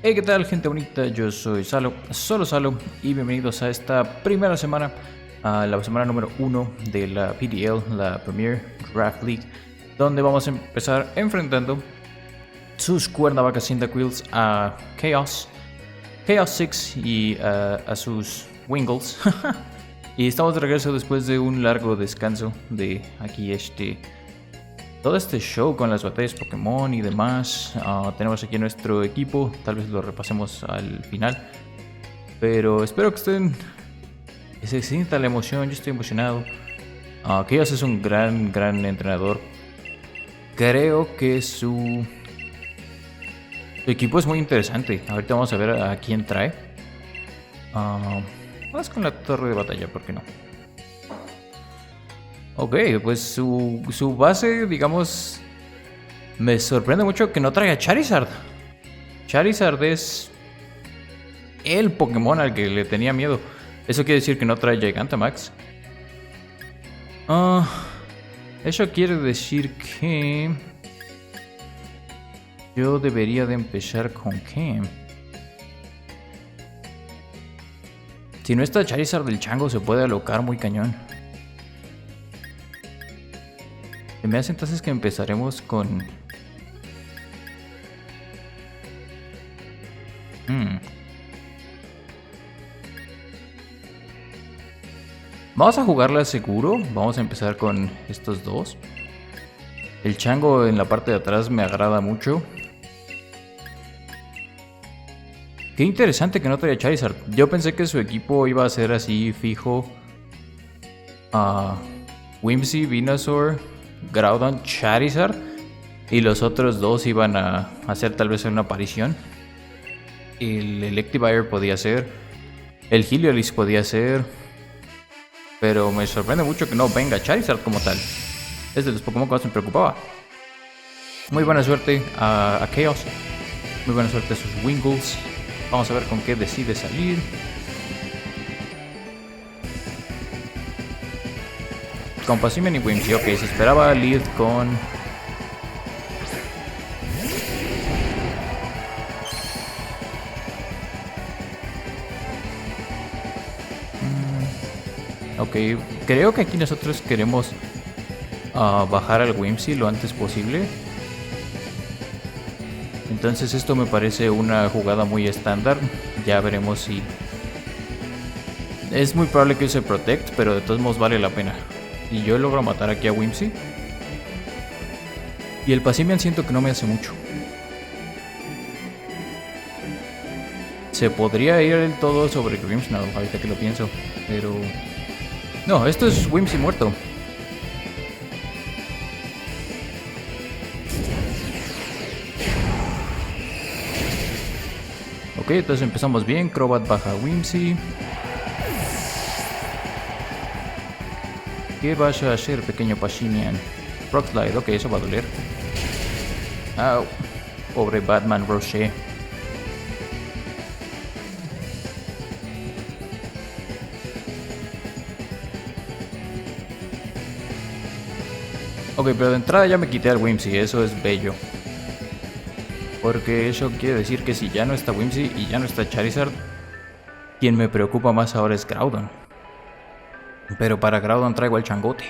Hey, ¿qué tal, gente bonita? Yo soy Salo, solo Salo, y bienvenidos a esta primera semana, a la semana número uno de la PDL, la Premier Draft League, donde vamos a empezar enfrentando sus Cuernavaca Cyndaquils a Chaos 6 y a sus Wingles. Y estamos de regreso después de un largo descanso de aquí todo este show con las batallas Pokémon y demás. Tenemos aquí nuestro equipo, tal vez lo repasemos al final. Pero espero que se sienta la emoción, yo estoy emocionado. Chaos es un gran entrenador. Creo que su equipo es muy interesante. Ahorita vamos a ver a quién trae. Vamos con la torre de batalla, ¿por qué no? Ok, pues su base, digamos, me sorprende mucho que no traiga Charizard. Charizard es el Pokémon al que le tenía miedo. Eso quiere decir que no trae Gigantamax. Ah, eso quiere decir que yo debería de empezar con qué. Si no está Charizard, del chango se puede alocar muy cañón. Se me hace entonces que empezaremos con... Vamos a jugarla seguro. Vamos a empezar con estos dos. El chango en la parte de atrás me agrada mucho. Qué interesante que no traía Charizard. Yo pensé que su equipo iba a ser así fijo. Whimsy, Venusaur, Groudon, Charizard. Y los otros dos iban a hacer tal vez una aparición. El Electivire podía ser. El Heliolisk podía ser. Pero me sorprende mucho que no venga Charizard como tal. Es de los Pokémon que más me preocupaba. Muy buena suerte a Chaos. Muy buena suerte a sus Wingles. Vamos a ver con qué decide salir. Con Passimian y Whimsy. Ok, se esperaba lead con... Ok, creo que aquí nosotros queremos bajar al Whimsy lo antes posible. Entonces esto me parece una jugada muy estándar. Ya veremos si... Es muy probable que use Protect, pero de todos modos vale la pena. Y yo logro matar aquí a Whimsy. Y el Passimian siento que no me hace mucho. Se podría ir el todo sobre Grimmsnarl, ahorita que lo pienso. Pero... no, esto es Whimsy muerto. Ok, entonces empezamos bien. Crobat baja a Whimsy. ¿Qué vas a hacer, pequeño Passimian? Rock Slide, ok, eso va a doler. Au, pobre Batman Rocher. Ok, pero de entrada ya me quité al Whimsy, eso es bello. Porque eso quiere decir que si ya no está Whimsy y ya no está Charizard, quien me preocupa más ahora es Groudon. Pero para Groudon traigo el Changote.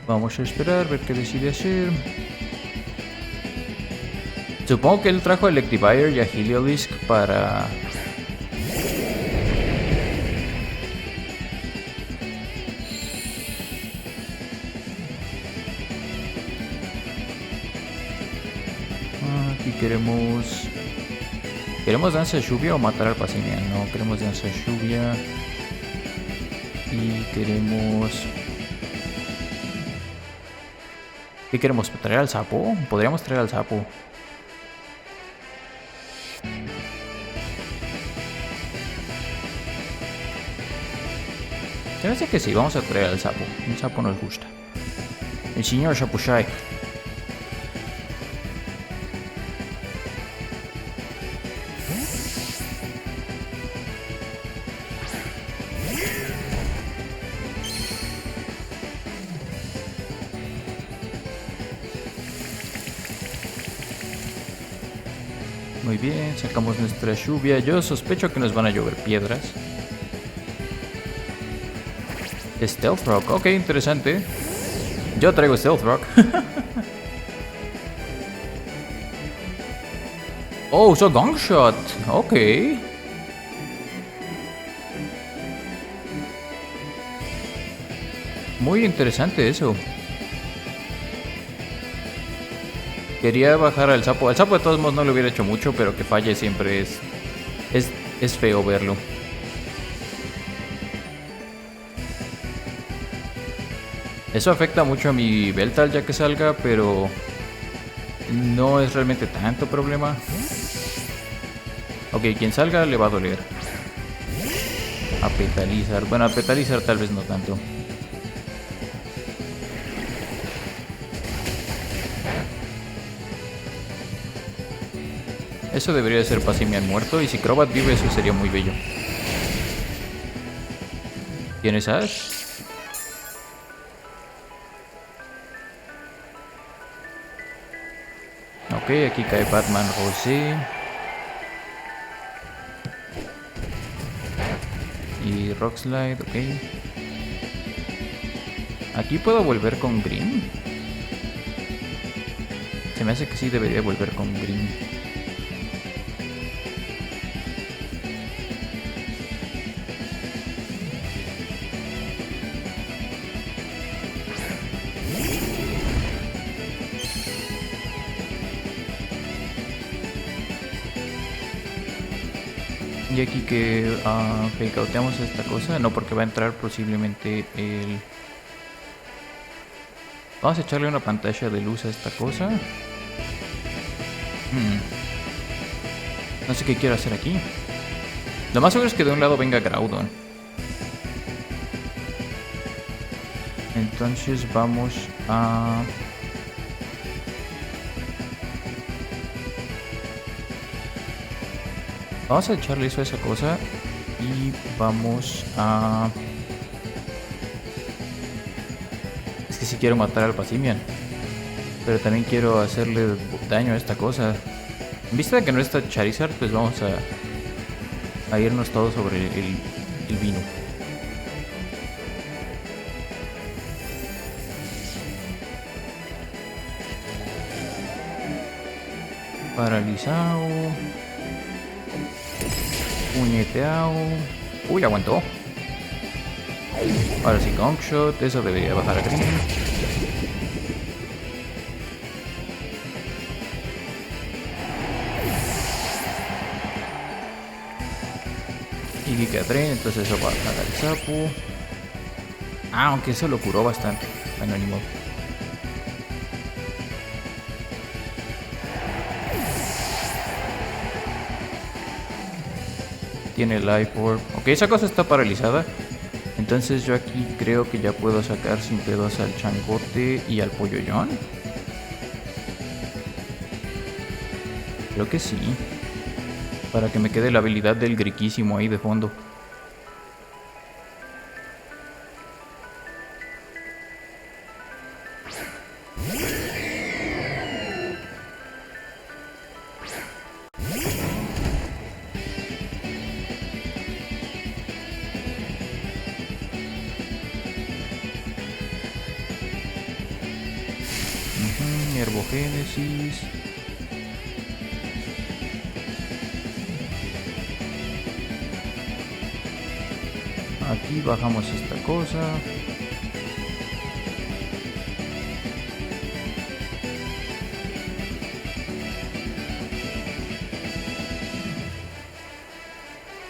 Vamos a esperar, ver qué decide hacer. Supongo que él trajo a Electivire y a Heliolisk para... aquí queremos... ¿Queremos Danza de Lluvia o matar al Passimian? No, queremos Danza de Lluvia. Y queremos... ¿Qué queremos? ¿Traer al sapo? Podríamos traer al sapo. Se me hace que sí, vamos a traer al sapo. El sapo nos gusta. El señor Shapushai. Muy bien, sacamos nuestra lluvia. Yo sospecho que nos van a llover piedras. Stealth Rock, ok, interesante. Yo traigo Stealth Rock. Oh, usó Gong Shot. Ok. Muy interesante eso. Quería bajar al sapo. Al sapo de todos modos no le hubiera hecho mucho, pero que falle siempre es feo verlo. Eso afecta mucho a mi Beltal ya que salga, pero no es realmente tanto problema. Ok, quien salga le va a doler. A Petalizar. Bueno, a Petalizar tal vez no tanto. Eso debería de ser Passimian muerto, y si Crobat vive eso sería muy bello. ¿Tienes Ash? Ok, aquí cae Batman Rosé. Y Rockslide, ok. Aquí puedo volver con Green. Se me hace que sí debería volver con Green. Y aquí que cauteamos esta cosa. No, porque va a entrar posiblemente el... Vamos a echarle una pantalla de luz a esta cosa. No sé qué quiero hacer aquí. Lo más seguro es que de un lado venga Groudon. Entonces vamos a... Vamos a echarle eso a esa cosa. Y vamos a... Es que sí quiero matar al Passimian, pero también quiero hacerle daño a esta cosa. En vista de que no está Charizard, pues vamos a irnos todos sobre el vino. Paralizado. Puñeteado. Uy, aguantó. Ahora sí, Gong Shot. Eso debería bajar a Green. Y Giga Drain, entonces eso va a bajar al sapo. Ah, aunque eso lo curó bastante. Bueno, ni modo. Tiene Life Orb. Ok, esa cosa está paralizada. Entonces yo aquí creo que ya puedo sacar sin pedos al Changote y al Pollollón. Creo que sí. Para que me quede la habilidad del Griquísimo ahí de fondo. Herbogénesis. Aquí bajamos esta cosa.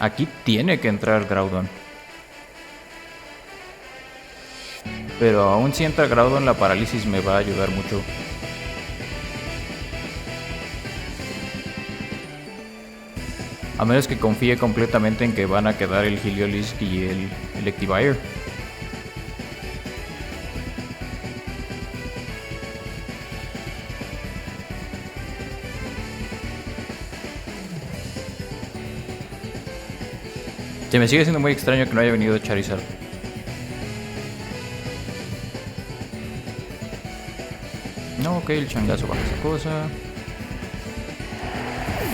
Aquí tiene que entrar Groudon. Pero aún si entra Groudon, la parálisis me va a ayudar mucho. A menos que confíe completamente en que van a quedar el Heliolisk y el Electivire. Se me sigue siendo muy extraño que no haya venido Charizard. No, ok, el changazo baja esa cosa.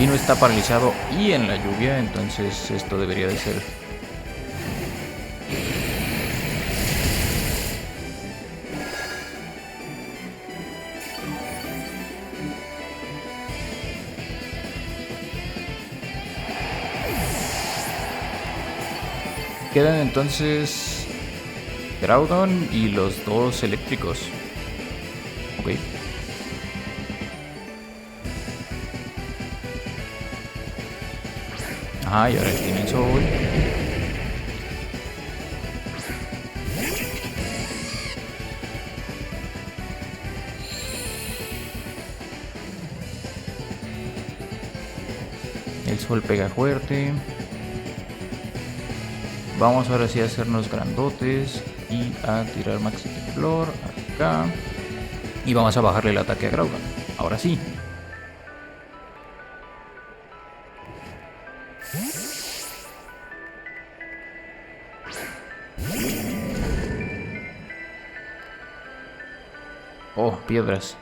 Pino está paralizado y en la lluvia, entonces esto debería de ser... Quedan entonces Groudon y los dos eléctricos. Ok. Ajá, y ahora tiene el sol. El sol pega fuerte. Vamos ahora sí a hacernos grandotes y a tirar Maxi Flor acá. Y vamos a bajarle el ataque a Groudon. Ahora sí. Oh, piedras.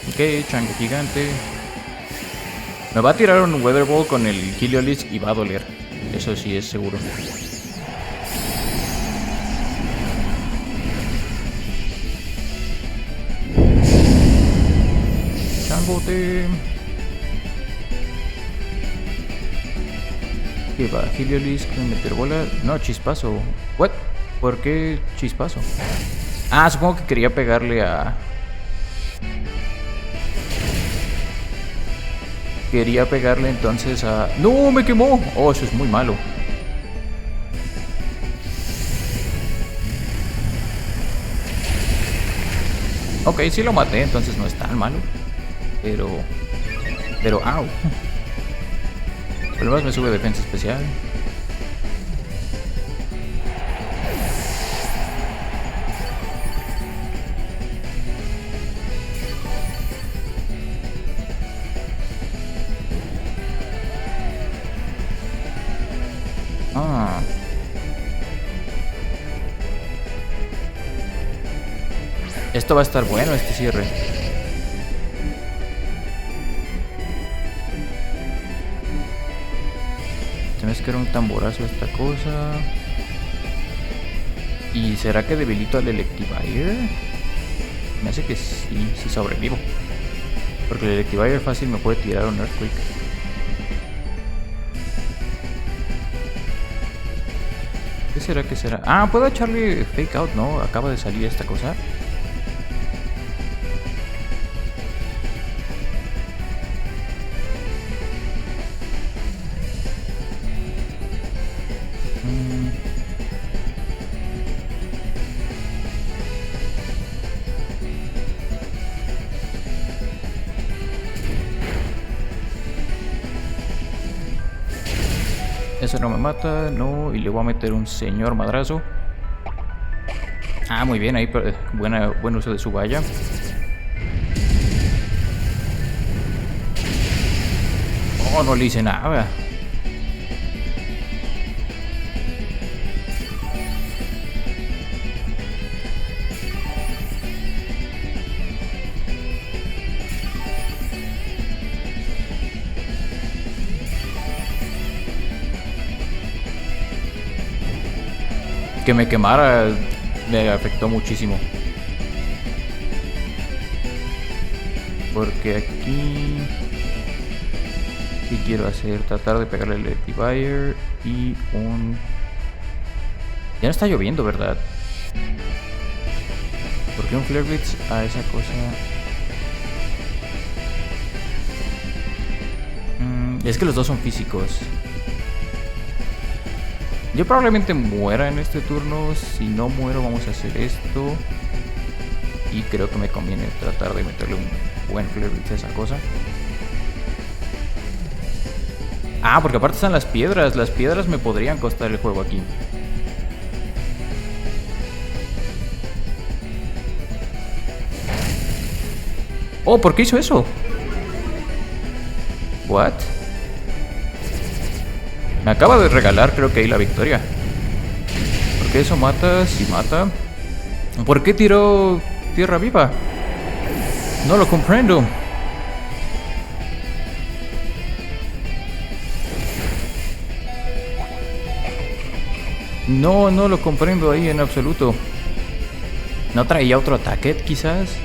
Ok, chango gigante. Me va a tirar un Weather Ball con el Heliolisk y va a doler. Eso sí es seguro. Changote. ¿Qué va? Heliolisk, meter bola. No, chispazo. What? ¿Por qué chispazo? Ah, supongo que quería pegarle a... Quería pegarle entonces a... ¡No! ¡Me quemó! Oh, eso es muy malo. Ok, sí lo maté, entonces no es tan malo. Pero... ¡au! Por lo menos me sube defensa especial. Ah. Esto va a estar bueno, este cierre. Se me hace que era un tamborazo esta cosa. ¿Y será que debilito al Electivire? Me hace que sí, sí sobrevivo. Porque el Electivire fácil me puede tirar un Earthquake. ¿Qué será? ¿Qué será? Ah, puedo echarle Fake Out, ¿no? Acaba de salir esta cosa. Eso no me mata, no, y le voy a meter un señor madrazo. Ah, muy bien, ahí buen uso de su valla. Oh, no le hice nada. Que me quemara me afectó muchísimo. Porque aquí... ¿Qué quiero hacer? Tratar de pegarle el Electivire y un... Ya no está lloviendo, ¿verdad? ¿Por qué un Flare Blitz a esa cosa? Es que los dos son físicos. Yo probablemente muera en este turno. Si no muero, vamos a hacer esto. Y creo que me conviene tratar de meterle un buen Flare Blitz a esa cosa. Ah, porque aparte están las piedras. Las piedras me podrían costar el juego aquí. Oh, ¿por qué hizo eso? What? Me acaba de regalar, creo que ahí la victoria. Porque eso mata, si mata. ¿Por qué tiró tierra viva? No lo comprendo. No lo comprendo ahí en absoluto. ¿No traía otro ataque quizás?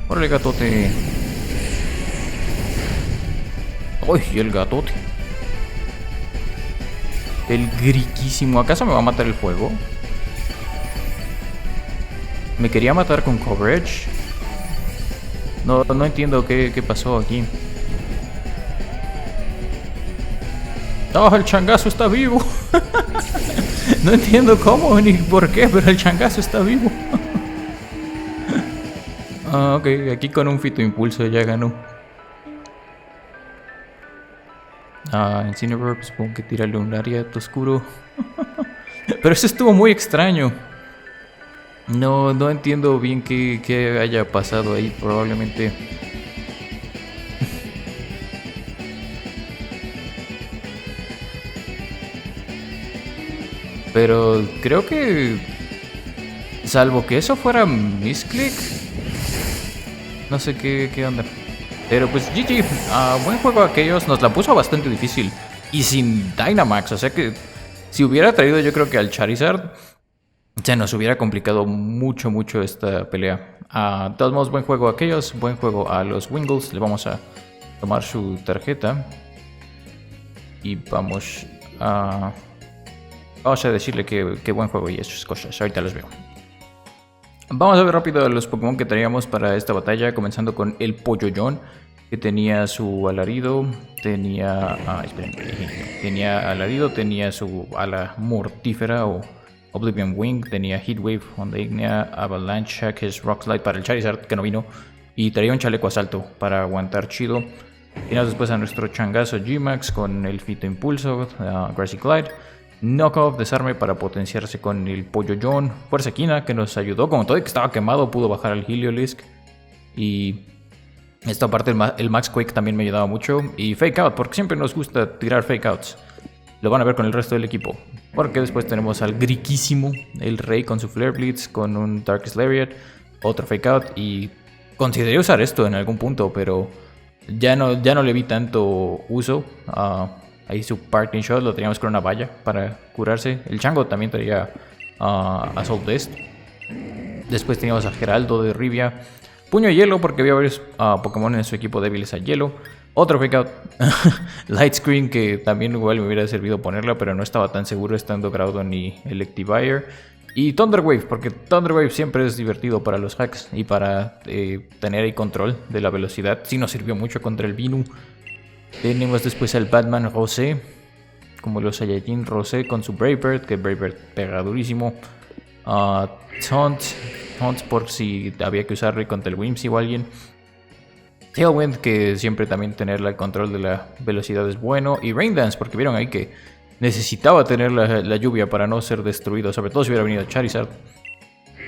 Órale, gatote. Uy, el gatote. El griquísimo. ¿Acaso me va a matar el fuego? Me quería matar con coverage. No entiendo qué pasó aquí. ¡Oh, el changazo está vivo! No entiendo cómo ni por qué, pero el changazo está vivo. Ok, aquí con un fito impulso ya ganó. Incineroar, pues supongo que tírale un área oscuro. Pero eso estuvo muy extraño. No entiendo bien qué haya pasado ahí, probablemente. Pero creo que... salvo que eso fuera misclick. No sé qué onda. Pero pues GG, buen juego aquellos. Nos la puso bastante difícil. Y sin Dynamax, o sea que... si hubiera traído yo creo que al Charizard... se nos hubiera complicado mucho esta pelea. De todos modos, buen juego a aquellos, buen juego a los Wingles. Le vamos a tomar su tarjeta. Y vamos a decirle que buen juego y esas cosas. Ahorita los veo. Vamos a ver rápido los Pokémon que traíamos para esta batalla. Comenzando con el Pollollón, que tenía su alarido. Tenía alarido, tenía su ala mortífera o Oblivion Wing, tenía Heatwave, Onda Ignea, Avalanche, que es Rock Slide para el Charizard, que no vino. Y traía un chaleco asalto para aguantar chido. Tenemos después a nuestro changazo G-Max con el Fito Impulso, Grassy Glide. Knockoff, desarme para potenciarse con el Pollollón. Fuerza Quina, que nos ayudó, como todo y que estaba quemado, pudo bajar al Heliolisk. Y esta parte, el Max Quake también me ayudaba mucho. Y Fake Out, porque siempre nos gusta tirar Fake Outs. Lo van a ver con el resto del equipo. Porque después tenemos al Griquísimo, el Rey con su Flare Blitz, con un Darkest Lariat, otro Fake Out. Y consideré usar esto en algún punto, pero ya no le vi tanto uso. Ahí su Parting Shot lo teníamos con una valla para curarse. El Chango también traía Assault Vest. Después teníamos a Geraldo de Rivia. Puño de Hielo, porque había varios Pokémon en su equipo débiles a hielo. Otro Fake Out. Light Screen, que también igual me hubiera servido ponerla, pero no estaba tan seguro estando Groudon y Electivire. Y Thunder Wave, porque Thunder Wave siempre es divertido para los hacks y para tener ahí control de la velocidad. Sí nos sirvió mucho contra el Binu. Tenemos después al Batman Rosé, como los Saiyajin Rosé con su Brave Bird, que Brave Bird pega durísimo. Taunt por si había que usarlo contra el Whimsy o alguien. Tailwind, que siempre también tener el control de la velocidad es bueno. Y Rain Dance, porque vieron ahí que necesitaba tener la lluvia para no ser destruido, sobre todo si hubiera venido Charizard.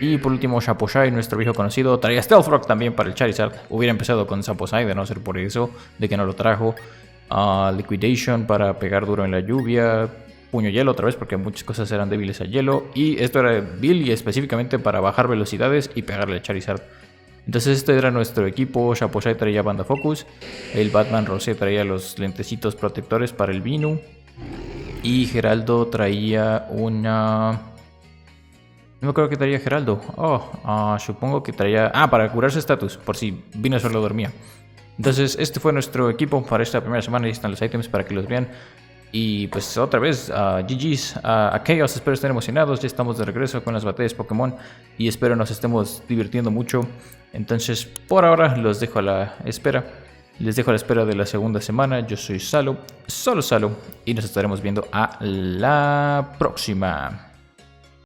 Y por último, Shaposhai, nuestro viejo conocido. Traía Stealth Rock también para el Charizard. Hubiera empezado con Shaposhai, de no ser por eso, de que no lo trajo. Liquidation para pegar duro en la lluvia. Puño Hielo otra vez, porque muchas cosas eran débiles a hielo. Y esto era Billy específicamente para bajar velocidades y pegarle a Charizard. Entonces este era nuestro equipo. Shaposhai traía Banda Focus. El Batman Rosé traía los lentecitos protectores para el Binu. Y Geraldo traía una... no me acuerdo que traía Geraldo. Supongo que traía... para curarse status, por si Binu solo dormía. Entonces este fue nuestro equipo para esta primera semana. Ahí están los ítems para que los vean. Y pues otra vez, GG's a Chaos, espero estén emocionados. Ya estamos de regreso con las batallas Pokémon y espero nos estemos divirtiendo mucho. Entonces por ahora los dejo a la espera. Les dejo a la espera de la segunda semana. Yo soy Salo, solo Salo, y nos estaremos viendo a la próxima.